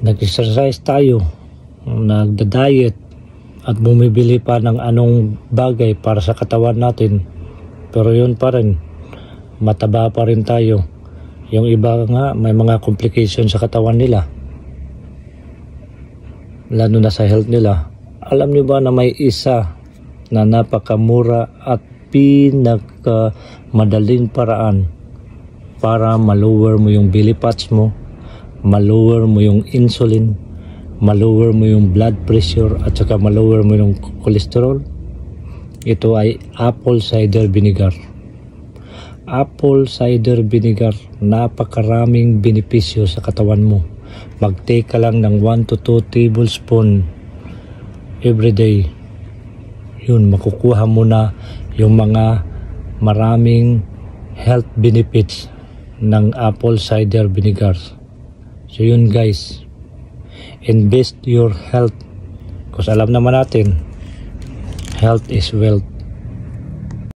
nag-exercise tayo, nagda-diet, at bumibili pa ng anong bagay para sa katawan natin, pero yun pa rin, mataba pa rin tayo. Yung iba nga may mga complication sa katawan nila, lalo na sa health nila. Alam niyo ba na may isa na napakamura at pinakamadaling paraan para ma-lower mo yung belly fats mo, ma-lower mo yung insulin, ma-lower mo yung blood pressure, at saka ma-lower mo yung cholesterol? Ito ay apple cider vinegar. Apple cider vinegar, napakaraming benepisyo sa katawan mo. Mag-take ka lang ng 1 to 2 tablespoon every day. Yun, makukuha mo na yung mga maraming health benefits ng apple cider vinegar. So yun guys, invest your health, kasi alam naman natin, health is wealth.